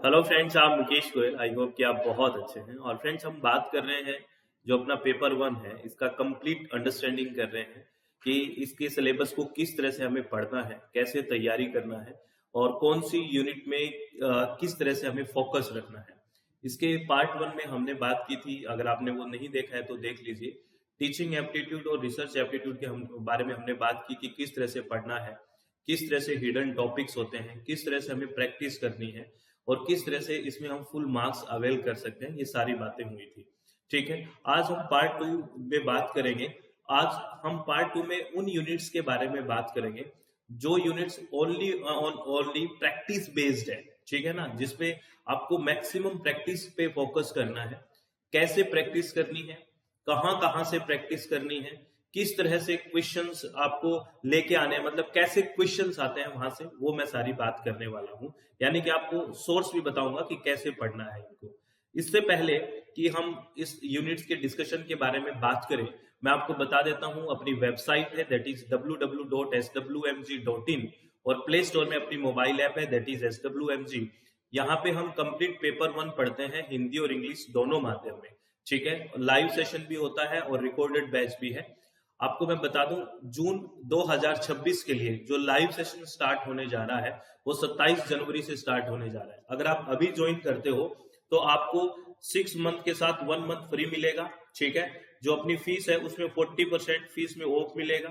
Hello friends, आप Mukesh Goyal. I hope कि आप बहुत अच्छे हैं। और फ्रेंड्स, हम बात कर रहे हैं जो अपना पेपर वन है इसका कंप्लीट अंडरस्टैंडिंग कर रहे हैं कि इसके सिलेबस को किस तरह से हमें पढ़ना है, कैसे तैयारी करना है और कौन सी यूनिट में किस तरह से हमें फोकस रखना है। इसके पार्ट वन में हमने बात की थी, अगर आपने वो नहीं देखा है तो देख लीजिए। टीचिंग एप्टीट्यूड और रिसर्च एप्टीट्यूड के बारे में हमने बात की कि किस तरह से पढ़ना है, किस तरह से हिडन टॉपिक्स होते हैं, किस तरह से हमें प्रैक्टिस करनी है और किस तरह से इसमें हम फुल मार्क्स अवेल कर सकते हैं। ये सारी बातें हुई थी। ठीक है, आज हम पार्ट टू में बात करेंगे। आज हम पार्ट टू में उन यूनिट्स के बारे में बात करेंगे जो यूनिट्स ओनली प्रैक्टिस बेस्ड है। ठीक है ना, जिसमें आपको मैक्सिमम प्रैक्टिस पे फोकस करना है। कैसे प्रैक्टिस करनी है, कहां कहां से प्रैक्टिस करनी है, किस तरह से क्वेश्चंस आपको लेके आने हैं, मतलब कैसे क्वेश्चंस आते हैं वहां से, वो मैं सारी बात करने वाला हूं। यानी कि आपको सोर्स भी बताऊंगा कि कैसे पढ़ना है इनको। इससे पहले कि हम इस यूनिट्स के डिस्कशन के बारे में बात करें, मैं आपको बता देता हूं अपनी वेबसाइट है, दैट इज www.swmg.in, और प्ले स्टोर में अपनी मोबाइल ऐप है, दैट इज SWMG। यहाँ पे हम कंप्लीट पेपर वन पढ़ते हैं, हिंदी और इंग्लिश दोनों माध्यम में। ठीक है, लाइव सेशन भी होता है और रिकॉर्डेड बैच भी है। आपको मैं बता दूं, जून 2026 के लिए जो लाइव सेशन स्टार्ट होने जा रहा है वो 27 जनवरी से स्टार्ट होने जा रहा है। अगर आप अभी ज्वाइन करते हो तो आपको 6 मंथ के साथ 1 मंथ फ्री मिलेगा। ठीक है, जो अपनी फीस है उसमें 40% फीस में ऑफ मिलेगा।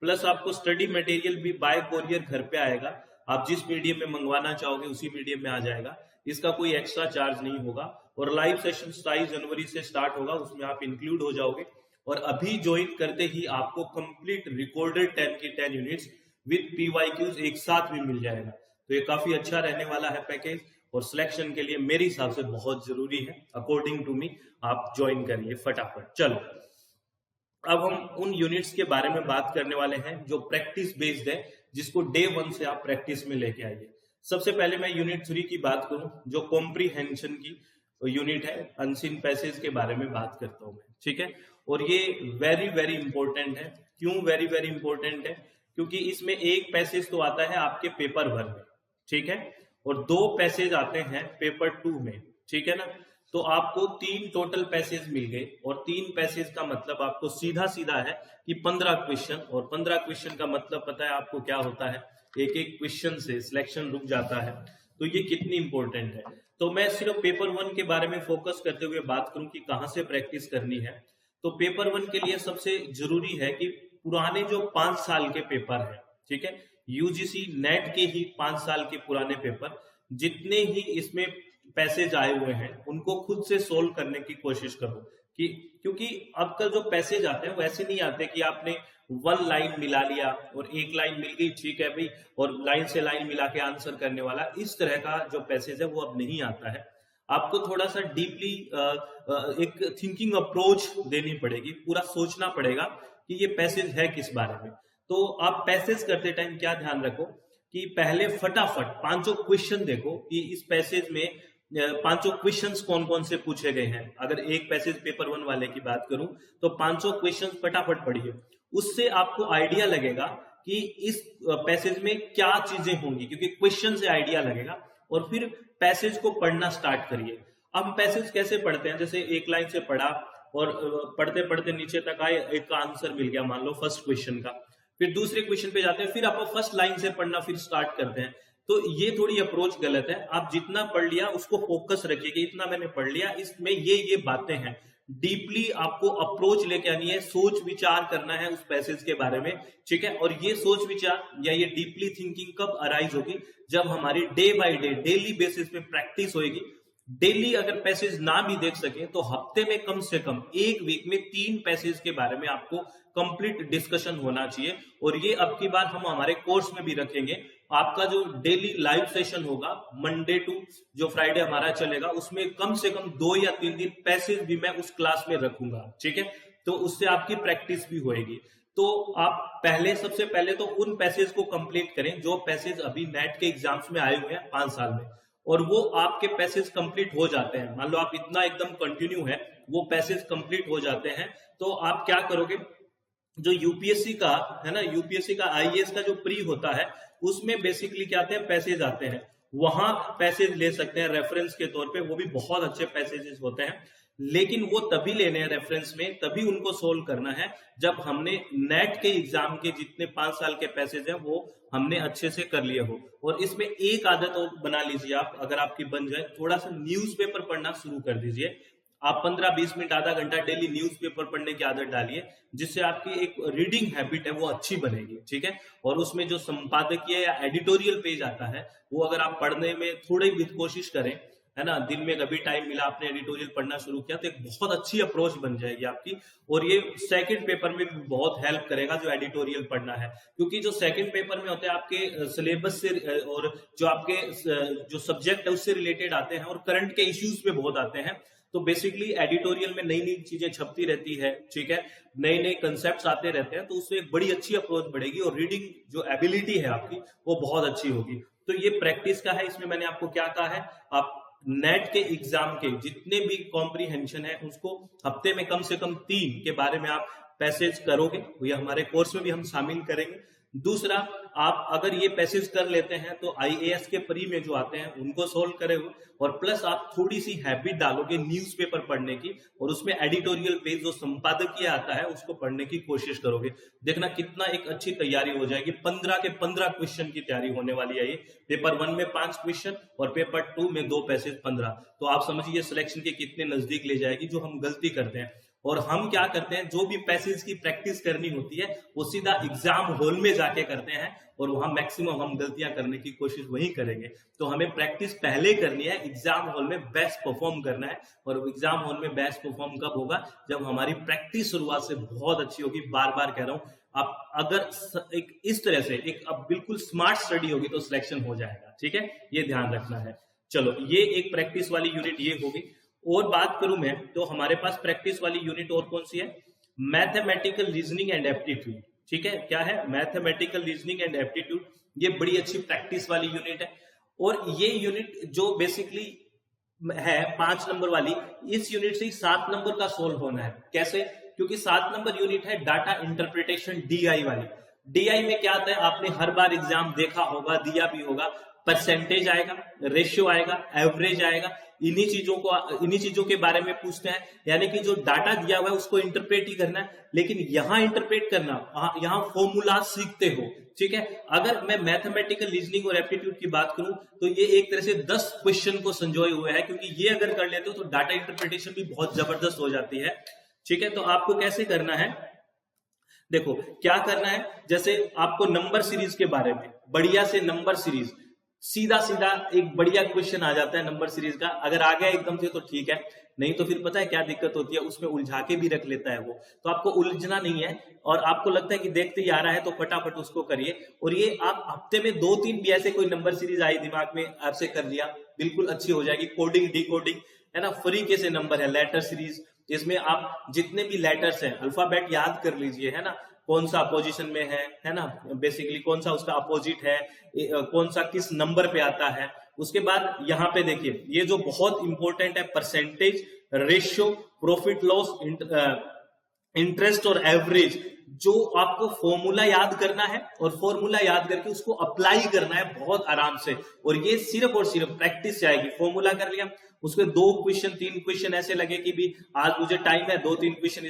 प्लस आपको स्टडी मटेरियल भी बाय कोरियर घर पे आएगा। आप जिस मीडियम में मंगवाना चाहोगे उसी मीडियम में आ जाएगा। इसका कोई एक्स्ट्रा चार्ज नहीं होगा। और लाइव सेशन 27 जनवरी से स्टार्ट होगा, उसमें आप इंक्लूड हो जाओगे। और अभी ज्वाइन करते ही आपको कंप्लीट रिकॉर्डेड 10 की 10 यूनिट्स विद PYQs एक साथ भी मिल जाएगा। तो ये काफी अच्छा रहने वाला है पैकेज, और सिलेक्शन के लिए मेरे हिसाब से बहुत जरूरी है। अकॉर्डिंग टू मी आप ज्वाइन करिए फटाफट। चलो, अब हम उन यूनिट्स के बारे में बात करने वाले हैं जो प्रैक्टिस बेस्ड है, जिसको डे 1 से आप प्रैक्टिस में लेके आइए। सबसे पहले मैं यूनिट 3 की बात करूं, जो कॉम्प्रीहेंशन की यूनिट है, अनसीन पैसेज के बारे में बात करता हूं मैं। ठीक है, और ये वेरी वेरी इंपॉर्टेंट है। क्यों वेरी वेरी इंपॉर्टेंट है? क्योंकि इसमें एक पैसेज तो आता है आपके पेपर 1 में, ठीक है, और 2 पैसेज आते हैं पेपर 2 में। ठीक है ना, तो आपको 3 टोटल पैसेज मिल गए। और 3 पैसेज का मतलब आपको सीधा सीधा है कि 15 क्वेश्चन, और 15 क्वेश्चन का मतलब पता है आपको क्या होता है? एक एक क्वेश्चन से सिलेक्शन रुक जाता है। तो ये कितनी इंपॉर्टेंट है। तो मैं सिर्फ पेपर 1 के बारे में फोकस करते हुए बात करूं कि कहां से प्रैक्टिस करनी है। तो पेपर 1 के लिए सबसे जरूरी है कि पुराने जो 5 साल के पेपर है, ठीक है, यूजीसी नेट के ही 5 साल के पुराने पेपर, जितने ही इसमें पैसेज आए हुए हैं उनको खुद से सोल्व करने की कोशिश करो। कि क्योंकि अब कल जो पैसेज आते हैं वैसे नहीं आते कि आपने 1 लाइन मिला लिया और 1 लाइन मिल गई, ठीक है भाई, और लाइन से लाइन मिला के आंसर करने वाला। इस तरह का जो पैसेज है वो अब नहीं आता है। आपको थोड़ा सा डीपली एक थिंकिंग अप्रोच देनी पड़ेगी, पूरा सोचना पड़ेगा कि ये पैसेज है किस बारे में। तो आप पैसेज करते टाइम क्या ध्यान रखो कि पहले फटाफट 5 क्वेश्चन देखो कि इस पैसेज में 5 क्वेश्चंस कौन कौन से पूछे गए हैं। अगर एक पैसेज पेपर 1 वाले की बात करूं तो 5 क्वेश्चंस फटाफट पढ़िए। उससे आपको आइडिया लगेगा कि इस पैसेज में क्या चीजें होंगी, क्योंकि क्वेश्चन से आइडिया लगेगा। और फिर पैसेज को पढ़ना स्टार्ट करिए। अब पैसेज कैसे पढ़ते हैं? जैसे एक लाइन से पढ़ा और पढ़ते पढ़ते नीचे तक आए, एक का आंसर मिल गया मान लो फर्स्ट क्वेश्चन का, फिर दूसरे क्वेश्चन पे जाते हैं, फिर आप फर्स्ट लाइन से पढ़ना फिर स्टार्ट करते हैं। तो ये थोड़ी अप्रोच गलत है। आप जितना पढ़ लिया उसको फोकस रखिए कि इतना मैंने पढ़ लिया, इसमें ये बातें हैं। डीपली आपको अप्रोच लेके आनी है, सोच विचार करना है उस पैसेज के बारे में। ठीक है, और ये सोच विचार या ये डीपली थिंकिंग कब अराइज होगी? जब हमारी day by day daily basis पे प्रैक्टिस होगी। डेली अगर पैसेज ना भी देख सके तो हफ्ते में कम से कम 1 वीक में 3 पैसेज के बारे में आपको कंप्लीट डिस्कशन होना चाहिए। और ये अब की बार हम हमारे कोर्स में भी रखेंगे। आपका जो डेली लाइव सेशन होगा मंडे टू जो फ्राइडे हमारा चलेगा, उसमें कम से कम 2 या 3 दिन पैसेज भी मैं उस क्लास में रखूंगा। ठीक है, तो उससे आपकी प्रैक्टिस भी होएगी। तो आप सबसे पहले तो उन पैसेज को कंप्लीट करें जो पैसेज अभी नेट के एग्जाम्स में आए हुए हैं 5 साल में, और वो आपके पैसेज कंप्लीट हो जाते हैं। मान लो आप इतना एकदम कंटिन्यू है, वो पैसेज कंप्लीट हो जाते हैं, तो आप क्या करोगे? जो यूपीएससी का है ना, यूपीएससी का आईएएस का जो प्री होता है, उसमें बेसिकली क्या आते हैं? पैसेज आते हैं। वहां पैसेज ले सकते हैं रेफरेंस के तौर पे, वो भी बहुत अच्छे पैसेजेस होते हैं। लेकिन वो तभी लेने हैं रेफरेंस में, तभी उनको सोल्व करना है जब हमने नेट के एग्जाम के जितने 5 साल के पैसेज हैं वो हमने अच्छे से कर लिए हो। और इसमें एक आदत और बना लीजिए आप, अगर आपकी बन जाए, थोड़ा सा न्यूज़पेपर पढ़ना शुरू कर दीजिए। आप 15-20 मिनट आधा घंटा डेली न्यूज़पेपर पढ़ने की आदत डालिए, जिससे आपकी एक रीडिंग हैबिट है वो अच्छी बनेगी, ठीक है। और उसमें जो संपादकीय या एडिटोरियल पेज आता है वो अगर आप पढ़ने में थोड़ी भी कोशिश करें, है ना, दिन में कभी टाइम मिला आपने एडिटोरियल पढ़ना शुरू किया, तो एक बहुत अच्छी अप्रोच बन जाएगी आपकी। और ये सेकंड पेपर में भी बहुत हेल्प करेगा जो एडिटोरियल पढ़ना है, क्योंकि जो सेकंड पेपर में होते हैं आपके सिलेबस से और जो आपके जो सब्जेक्ट है उससे रिलेटेड आते हैं और करंट के इश्यूज पे बहुत आते हैं। तो बेसिकली एडिटोरियल में नई नई चीजें छपती रहती है, ठीक है, नए नए कंसेप्ट्स आते रहते हैं, तो उससे एक बड़ी अच्छी अप्रोच बढ़ेगी और रीडिंग जो एबिलिटी है आपकी वो बहुत अच्छी होगी। तो ये प्रैक्टिस का है। इसमें मैंने आपको क्या कहा है, आप नेट के एग्जाम के जितने भी कॉम्प्रीहेंशन है उसको हफ्ते में कम से कम 3 के बारे में आप पैसेज करोगे, ये हमारे कोर्स में भी हम शामिल करेंगे। दूसरा, आप अगर ये पैसेज कर लेते हैं तो आईएएस के प्री में जो आते हैं उनको सोल्व करेंगे, और प्लस आप थोड़ी सी हैबिट डालोगे न्यूज़पेपर पढ़ने की, और उसमें एडिटोरियल पेज जो संपादकीय आता है उसको पढ़ने की कोशिश करोगे। देखना कितना एक अच्छी तैयारी हो जाएगी। 15 के 15 क्वेश्चन की तैयारी होने वाली है ये। पेपर 1 में 5 क्वेश्चन और पेपर 2 में 2 पैसेज 15। तो आप समझिए सिलेक्शन के कितने नजदीक ले जाएगी, जो हम गलती करते हैं। और हम क्या करते हैं, जो भी पैसेज की प्रैक्टिस करनी होती है वो सीधा एग्जाम हॉल में जाके करते हैं, और वहां मैक्सिमम हम गलतियां करने की कोशिश वही करेंगे। तो हमें प्रैक्टिस पहले करनी है, एग्जाम हॉल में बेस्ट परफॉर्म करना है। और एग्जाम हॉल में बेस्ट परफॉर्म कब होगा, जब हमारी प्रैक्टिस शुरुआत से बहुत अच्छी होगी। बार बार कह रहा हूं, आप अगर एक इस तरह से एक अब बिल्कुल स्मार्ट स्टडी होगी तो सिलेक्शन हो जाएगा, ठीक है, ये ध्यान रखना है। चलो, ये एक प्रैक्टिस वाली यूनिट ये होगी। और बात करूं मैं तो हमारे पास प्रैक्टिस वाली यूनिट और कौन सी है, मैथमेटिकल रीजनिंग एंड एप्टीट्यूड, ठीक है। क्या है, मैथमेटिकल रीजनिंग एंड एप्टीट्यूड। ये बड़ी अच्छी प्रैक्टिस वाली यूनिट है। और ये यूनिट जो बेसिकली है 5 नंबर वाली, इस यूनिट से 7 नंबर का सोल्व होना है। कैसे, क्योंकि 7 नंबर यूनिट है डाटा इंटरप्रिटेशन डीआई वाली। डीआई में क्या आता है, आपने हर बार एग्जाम देखा होगा, दिया भी होगा। परसेंटेज आएगा, रेशियो आएगा, एवरेज आएगा, इन्हीं चीजों के बारे में पूछते हैं। यानी कि जो डाटा दिया हुआ है उसको इंटरप्रेट ही करना है। लेकिन यहां इंटरप्रेट करना, यहां फॉर्मूला सीखते हो, ठीक है। अगर मैं मैथमेटिकल रीजनिंग और एप्टीट्यूड की बात करूं तो ये एक तरह से 10 क्वेश्चन को संजोए हुए है, क्योंकि ये अगर कर लेते हो तो डाटा इंटरप्रिटेशन भी बहुत जबरदस्त हो जाती है, ठीक है। तो आपको कैसे करना है, देखो क्या करना है, जैसे आपको नंबर सीरीज के बारे में, बढ़िया से नंबर सीरीज, सीधा सीधा एक बढ़िया क्वेश्चन आ जाता है नंबर सीरीज का। अगर आ गया एकदम से तो ठीक है, नहीं तो फिर पता है क्या दिक्कत होती है, उसमें उलझा के भी रख लेता है वो। तो आपको उलझना नहीं है, और आपको लगता है कि देखते ही आ रहा है तो फटाफट उसको करिए। और ये आप हफ्ते में 2-3 भी ऐसे कोई नंबर सीरीज आई दिमाग में, आपसे कर लिया, बिल्कुल अच्छी हो जाएगी। कोडिंग डिकोडिंग है ना, फ्री के से नंबर है। लेटर सीरीज, इसमें आप जितने भी लेटर्स हैं अल्फाबेट याद कर लीजिए, है ना, कौन सा अपोजिशन में है ना, बेसिकली कौन सा उसका अपोजिट है, कौन सा किस नंबर पे आता है। उसके बाद यहाँ पे देखिए, ये जो बहुत इंपॉर्टेंट है, percentage, ratio, profit loss, interest और एवरेज, जो आपको फॉर्मूला याद करना है और फॉर्मूला याद करके उसको अप्लाई करना है बहुत आराम से। और ये सिर्फ और सिर्फ प्रैक्टिस से आएगी। फॉर्मूला कर लिया, उसके 2 क्वेश्चन 3 क्वेश्चन ऐसे लगे कि भी आज मुझे टाइम है, 2-3 क्वेश्चन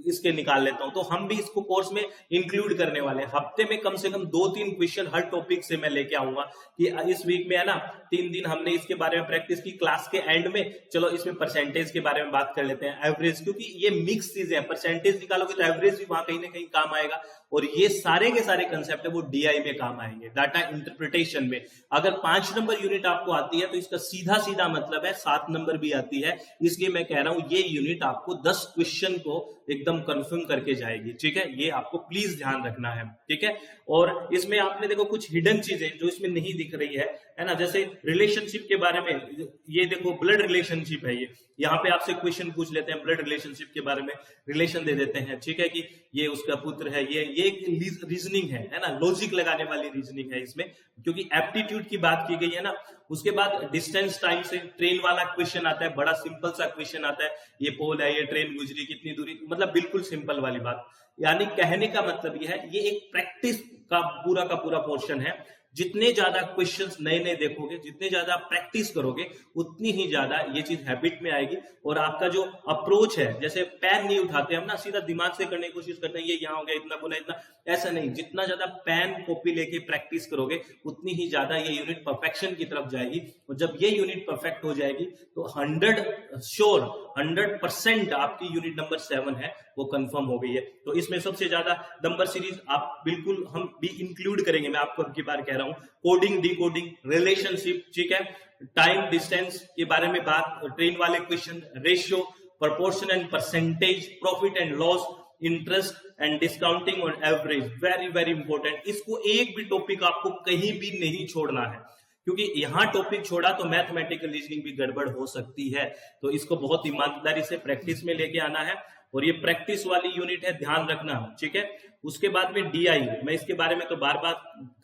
इसके निकाल लेता हूं, तो हम भी इसको कोर्स में इंक्लूड करने वाले हैं। हफ्ते में कम से कम 2-3 क्वेश्चन हर टॉपिक से मैं लेके आऊंगा कि इस वीक में है ना 3 दिन हमने इसके बारे में प्रैक्टिस की। क्लास के एंड में चलो इसमें परसेंटेज के बारे में बात कर लेते हैं, एवरेज, क्योंकि ये मिक्स चीजें हैं। परसेंटेज निकालोगे तो एवरेज भी वहां कहीं ना कहीं काम आएगा, और ये सारे के सारे कंसेप्ट है वो डीआई में काम आएंगे, डाटा इंटरप्रिटेशन में। अगर 5 नंबर यूनिट आपको आती है तो इसका सीधा सीधा मतलब है 7 नंबर भी आती है। इसलिए मैं कह रहा हूं ये यूनिट आपको 10 क्वेश्चन को एकदम कंफर्म करके जाएगी, ठीक है। ये आपको प्लीज ध्यान रखना है, ठीक है। और इसमें आपने देखो कुछ हिडन चीजें जो इसमें नहीं दिख रही है ना, जैसे रिलेशनशिप के बारे में, ये देखो ब्लड रिलेशनशिप है। ये यहाँ पे आपसे क्वेश्चन पूछ लेते हैं ब्लड रिलेशनशिप के बारे में, रिलेशन दे देते हैं, ठीक है, कि ये उसका पुत्र है। ये एक रीजनिंग है ना, लॉजिक लगाने वाली रीजनिंग है इसमें, क्योंकि एप्टीट्यूड की बात की गई है ना। उसके बाद डिस्टेंस टाइम से ट्रेन वाला क्वेश्चन आता है, बड़ा सिंपल सा क्वेश्चन आता है, ये पोल है, ये ट्रेन गुजरी कितनी दूरी, मतलब बिल्कुल सिंपल वाली बात। यानी कहने का मतलब ये है, ये एक प्रैक्टिस का पूरा पोर्शन है। जितने ज्यादा क्वेश्चंस नए नए देखोगे, जितने ज्यादा प्रैक्टिस करोगे, उतनी ही ज्यादा ये चीज हैबिट में आएगी। और आपका जो अप्रोच है, जैसे पेन नहीं उठाते हम ना, सीधा दिमाग से करने की कोशिश करते हैं, ये यहाँ हो गया, इतना गुना इतना, ऐसा नहीं। जितना ज्यादा पेन कॉपी लेके प्रैक्टिस करोगे, उतनी ही ज्यादा ये यूनिट परफेक्शन की तरफ जाएगी। और जब ये यूनिट परफेक्ट हो जाएगी तो 100% आपकी यूनिट नंबर 7 है वो कंफर्म हो गई है। तो इसमें सबसे ज्यादा नंबर सीरीज आप बिल्कुल हम भी इंक्लूड करेंगे, मैं आपको अब की बार कह रहा हूं। कोडिंग, डिकोडिंग, रिलेशनशिप, ठीक है, टाइम डिस्टेंस के बारे में बात, ट्रेन वाले question, ratio, proportion and percentage, profit and loss, interest and discounting और एवरेज, वेरी वेरी इंपॉर्टेंट। इसको एक भी टॉपिक आपको कहीं भी नहीं छोड़ना है, क्योंकि यहां टॉपिक छोड़ा तो मैथमेटिकल रीजनिंग भी गड़बड़ हो सकती है। तो इसको बहुत ईमानदारी से प्रैक्टिस में लेके आना है, और ये प्रैक्टिस वाली यूनिट है, ध्यान रखना, ठीक है। उसके बाद में डीआई, मैं इसके बारे में तो बार बार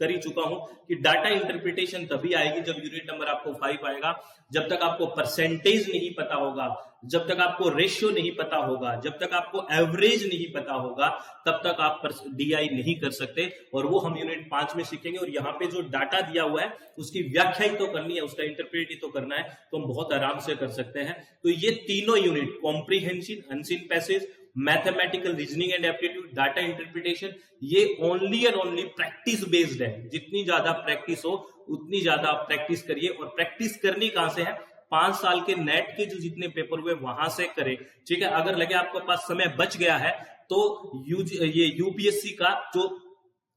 कर ही चुका हूं कि डाटा इंटरप्रिटेशन तभी आएगी जब यूनिट नंबर आपको 5 आएगा। जब तक आपको परसेंटेज नहीं पता होगा, जब तक आपको रेशियो नहीं पता होगा, जब तक आपको एवरेज नहीं पता होगा, तब तक आप डीआई नहीं कर सकते। और वो हम यूनिट 5 में सीखेंगे। और यहाँ पे जो डाटा दिया हुआ है उसकी व्याख्या ही तो करनी है, उसका इंटरप्रेट ही तो करना है, तो हम बहुत आराम से कर सकते हैं। तो ये तीनों unit, comprehension, unseen passage, mathematical reasoning and aptitude, data interpretation, ये only and only practice based है। जितनी ज्यादा प्रैक्टिस हो उतनी ज्यादा आप प्रैक्टिस करिए। और प्रैक्टिस करनी कहां से है? 5 साल के नेट के जो जितने पेपर हुए वहां से करें, ठीक है। अगर लगे आपके पास समय बच गया है तो ये यूपीएससी का जो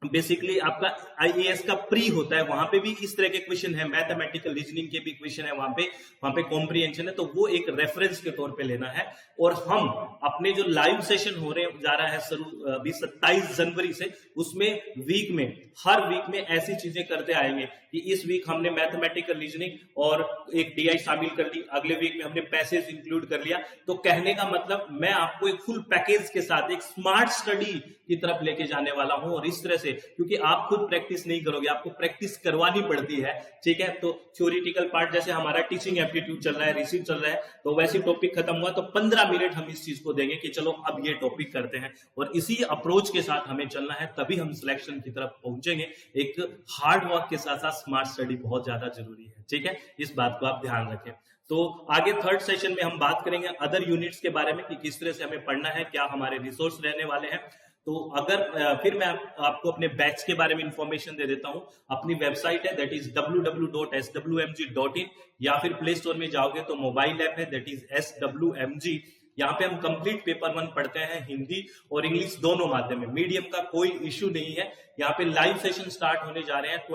बेसिकली आपका आईएएस का प्री होता है, वहां पे भी इस तरह के क्वेश्चन है, मैथमेटिकल रीजनिंग के भी क्वेश्चन है, वहां पे कॉम्प्रीहेंशन है, तो वो एक रेफरेंस के तौर पे लेना है। और हम अपने जो लाइव सेशन हो रहे जा रहा है शुरू अभी 27 जनवरी से, उसमें वीक में, हर वीक में ऐसी चीजें करते आएंगे कि इस वीक हमने मैथमेटिकल रीजनिंग और एक डीआई शामिल कर ली, अगले वीक में हमने पैसेज इंक्लूड कर लिया। तो कहने का मतलब मैं आपको एक फुल पैकेज के साथ एक स्मार्ट स्टडी की तरफ लेके जाने वाला हूं। और इस तरह से, क्योंकि आप खुद प्रैक्टिस नहीं करोगे, आपको प्रैक्टिस करवानी पड़ती है, ठीक है। तो थ्योरेटिकल पार्ट, जैसे हमारा टीचिंग एप्टीट्यूड चल रहा है, रिसीव चल रहा है, तो वैसे टॉपिक खत्म हुआ तो 15 मिनट हम इस चीज को देंगे कि चलो अब ये टॉपिक करते हैं। और इसी अप्रोच के साथ हमें चलना है, तभी हम सिलेक्शन की तरफ पहुंचेंगे। एक हार्ड वर्क के साथ साथ स्मार्ट स्टडी बहुत ज्यादा जरूरी है, ठीक है। इस बात को आप ध्यान रखें। तो आगे थर्ड सेशन में हम बात करेंगे अदर यूनिट्स के बारे में कि किस तरह से हमें पढ़ना है, क्या हमारे रिसोर्स रहने वाले हैं। तो अगर फिर मैं आपको अपने बैच के बारे में इंफॉर्मेशन दे देता हूं। अपनी वेबसाइट है, दैट इज www.swmg.in, या फिर प्ले स्टोर में जाओगे तो मोबाइल ऐप है, दैट इज SWMG। यहाँ पे हम कंप्लीट पेपर 1 पढ़ते हैं, हिंदी और इंग्लिश दोनों माध्यम में, मीडियम का कोई इश्यू नहीं है। यहाँ पे लाइव सेशन स्टार्ट होने जा रहे हैं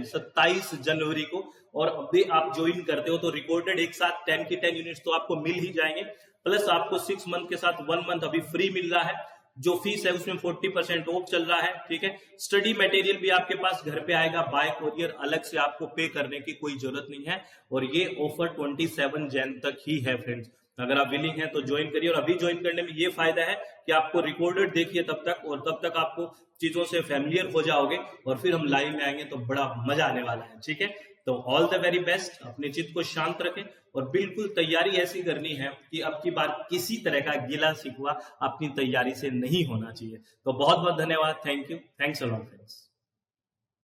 27 जनवरी को। और अभी आप ज्वाइन करते हो तो रिकॉर्डेड एक साथ 10 की 10 यूनिट्स तो आपको मिल ही जाएंगे, प्लस आपको 6 मंथ के साथ 1 मंथ अभी फ्री मिल रहा है। जो फीस है उसमें 40% ऑफ चल रहा है, ठीक है। स्टडी मटेरियल भी आपके पास घर पे आएगा बाय कोरियर, अलग से आपको पे करने की कोई जरूरत नहीं है। और ये ऑफर 27 जन तक ही है फ्रेंड्स। अगर आप विलिंग हैं तो ज्वाइन करिए। और अभी ज्वाइन करने में ये फायदा है कि आपको रिकॉर्डेड देखिए तब तक, और तब तक आपको चीजों से फैमिलियर हो जाओगे, और फिर हम लाइव में आएंगे तो बड़ा मजा आने वाला है, ठीक है। तो ऑल द वेरी बेस्ट, अपने चित्त को शांत रखें और बिल्कुल तैयारी ऐसी करनी है कि अब की बार किसी तरह का गिला शिकवा अपनी तैयारी से नहीं होना चाहिए। तो बहुत बहुत धन्यवाद, thank you, thanks a lot friends.